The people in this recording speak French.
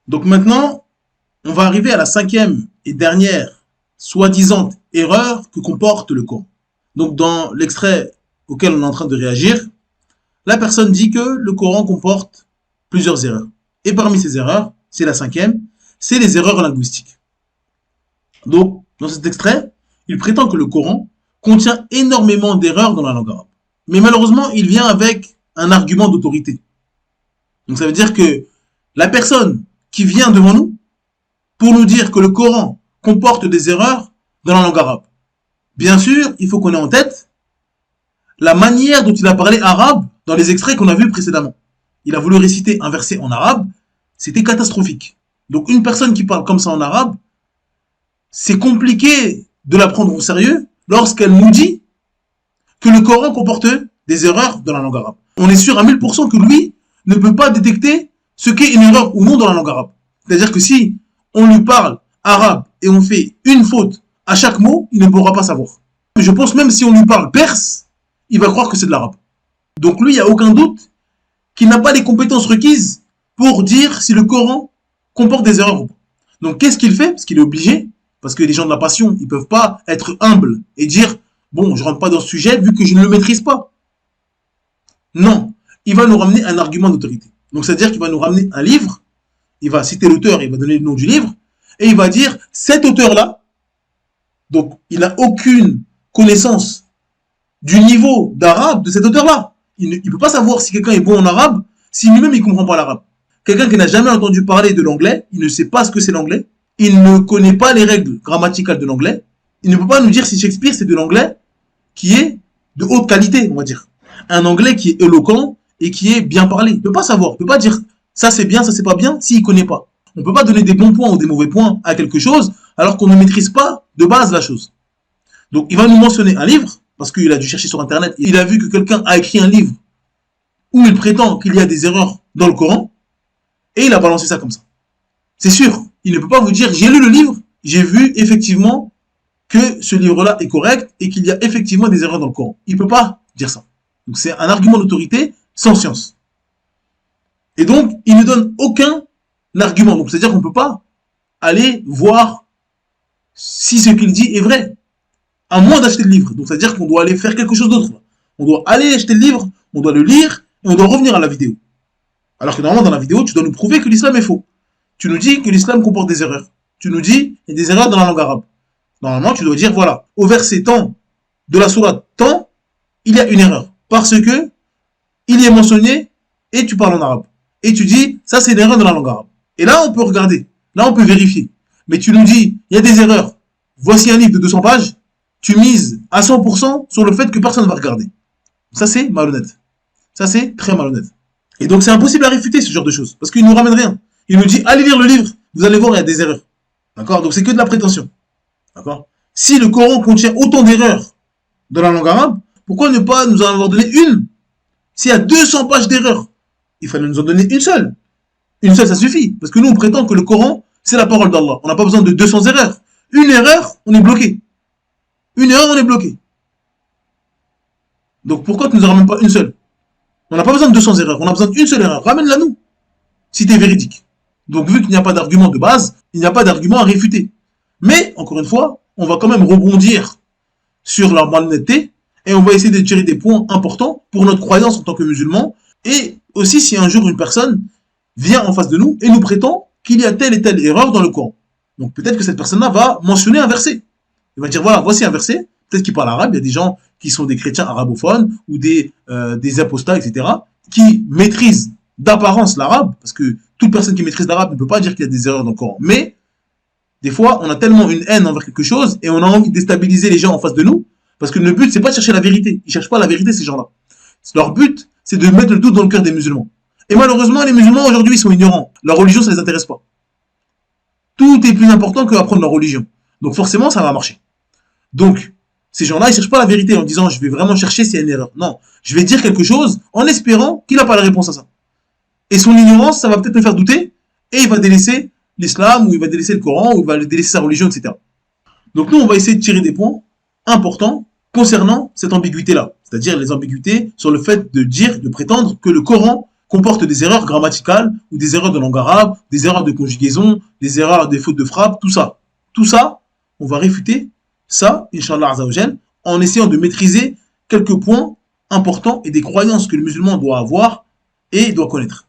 Donc maintenant, on va arriver à la cinquième et dernière soi-disant erreur que comporte le Coran. Donc dans l'extrait auquel on est en train de réagir, la personne dit que le Coran comporte plusieurs erreurs. Et parmi ces erreurs, c'est la cinquième, c'est les erreurs linguistiques. Donc, dans cet extrait, il prétend que le Coran contient énormément d'erreurs dans la langue arabe. Mais malheureusement, il vient avec un argument d'autorité. Donc ça veut dire que la personne qui vient devant nous pour nous dire que le Coran comporte des erreurs dans la langue arabe. Bien sûr, il faut qu'on ait en tête la manière dont il a parlé arabe dans les extraits qu'on a vus précédemment. Il a voulu réciter un verset en arabe, c'était catastrophique. Donc une personne qui parle comme ça en arabe, c'est compliqué de la prendre au sérieux lorsqu'elle nous dit que le Coran comporte des erreurs dans la langue arabe. On est sûr à 1000% que lui ne peut pas détecter ce qu'est une erreur ou non dans la langue arabe. C'est-à-dire que si on lui parle arabe et on fait une faute à chaque mot, il ne pourra pas savoir. Je pense même si on lui parle perse, il va croire que c'est de l'arabe. Donc lui, il n'y a aucun doute qu'il n'a pas les compétences requises pour dire si le Coran comporte des erreurs ou pas. Donc qu'est-ce qu'il fait? Parce qu'il est obligé, parce que les gens de la passion, ils ne peuvent pas être humbles et dire bon, je ne rentre pas dans ce sujet vu que je ne le maîtrise pas. Non, il va nous ramener un argument d'autorité. Donc c'est-à-dire qu'il va nous ramener un livre, il va citer l'auteur, il va donner le nom du livre, et il va dire cet auteur-là, donc il n'a aucune connaissance du niveau d'arabe de cet auteur-là. Il ne peut pas savoir si quelqu'un est bon en arabe, si lui-même il ne comprend pas l'arabe. Quelqu'un qui n'a jamais entendu parler de l'anglais, il ne sait pas ce que c'est l'anglais, il ne connaît pas les règles grammaticales de l'anglais, il ne peut pas nous dire si Shakespeare c'est de l'anglais qui est de haute qualité, on va dire. Un anglais qui est éloquent et qui est bien parlé. Il ne peut pas savoir, il ne peut pas dire ça c'est bien, ça c'est pas bien, s'il ne connaît pas. On ne peut pas donner des bons points ou des mauvais points à quelque chose alors qu'on ne maîtrise pas de base la chose. Donc il va nous mentionner un livre, parce qu'il a dû chercher sur internet, il a vu que quelqu'un a écrit un livre où il prétend qu'il y a des erreurs dans le Coran, et il a balancé ça comme ça. C'est sûr, il ne peut pas vous dire j'ai lu le livre, j'ai vu effectivement que ce livre-là est correct et qu'il y a effectivement des erreurs dans le Coran. Il ne peut pas dire ça. Donc c'est un argument d'autorité sans science. Et donc, il ne donne aucun argument. Donc c'est-à-dire qu'on ne peut pas aller voir si ce qu'il dit est vrai, à moins d'acheter le livre. Donc c'est-à-dire qu'on doit aller faire quelque chose d'autre. On doit aller acheter le livre, on doit le lire, et on doit revenir à la vidéo. Alors que normalement, dans la vidéo, tu dois nous prouver que l'islam est faux. Tu nous dis que l'islam comporte des erreurs. Tu nous dis qu'il y a des erreurs dans la langue arabe. Normalement, tu dois dire, voilà, au verset tant de la sourate tant, il y a une erreur. Parce que il y est mentionné et tu parles en arabe. Et tu dis, ça c'est une erreur dans la langue arabe. Et là, on peut regarder. Là, on peut vérifier. Mais tu nous dis, il y a des erreurs. Voici un livre de 200 pages. Tu mises à 100% sur le fait que personne ne va regarder. Ça, c'est malhonnête. Ça, c'est très malhonnête. Et donc, c'est impossible à réfuter ce genre de choses. Parce qu'il ne nous ramène rien. Il nous dit, allez lire le livre. Vous allez voir, il y a des erreurs. D'accord? Donc, c'est que de la prétention. D'accord? Si le Coran contient autant d'erreurs dans la langue arabe, pourquoi ne pas nous en avoir donné une? S'il y a 200 pages d'erreurs, il fallait nous en donner une seule. Une seule, ça suffit. Parce que nous, on prétend que le Coran, c'est la parole d'Allah. On n'a pas besoin de 200 erreurs. Une erreur, on est bloqué. Une erreur, on est bloqué. Donc pourquoi tu ne nous en ramènes pas une seule? On n'a pas besoin de 200 erreurs. On a besoin d'une seule erreur. Ramène-la nous. Si tu es véridique. Donc vu qu'il n'y a pas d'argument de base, il n'y a pas d'argument à réfuter. Mais, encore une fois, on va quand même rebondir sur leur malhonnêteté et on va essayer de tirer des points importants pour notre croyance en tant que musulmans. Et aussi si un jour une personne vient en face de nous et nous prétend qu'il y a telle et telle erreur dans le Coran. Donc peut-être que cette personne-là va mentionner un verset. Il va dire voilà, voici un verset. Peut-être qu'il parle arabe. Il y a des gens qui sont des chrétiens arabophones ou des apostats, etc., qui maîtrisent d'apparence l'arabe, parce que toute personne qui maîtrise l'arabe ne peut pas dire qu'il y a des erreurs dans le Coran. Mais des fois, on a tellement une haine envers quelque chose et on a envie de déstabiliser les gens en face de nous, parce que le but, c'est pas de chercher la vérité. Ils cherchent pas la vérité, ces gens-là. Leur but, c'est de mettre le doute dans le cœur des musulmans. Et malheureusement, les musulmans, aujourd'hui, ils sont ignorants. Leur religion, ça les intéresse pas. Tout est plus important que apprendre leur religion. Donc forcément, ça va marcher. Donc, ces gens-là, ils cherchent pas la vérité en disant, je vais vraiment chercher s'il y a une erreur. Non. Je vais dire quelque chose en espérant qu'il n'a pas la réponse à ça. Et son ignorance, ça va peut-être le faire douter, et il va délaisser l'islam, ou il va délaisser le Coran, ou il va délaisser sa religion, etc. Donc nous, on va essayer de tirer des points importants concernant cette ambiguïté-là. C'est-à-dire les ambiguïtés sur le fait de dire, de prétendre que le Coran comporte des erreurs grammaticales ou des erreurs de langue arabe, des erreurs de conjugaison, des erreurs, des fautes de frappe, tout ça. Tout ça, on va réfuter ça, Inch'Allah Azzawajal, en essayant de maîtriser quelques points importants et des croyances que le musulman doit avoir et doit connaître.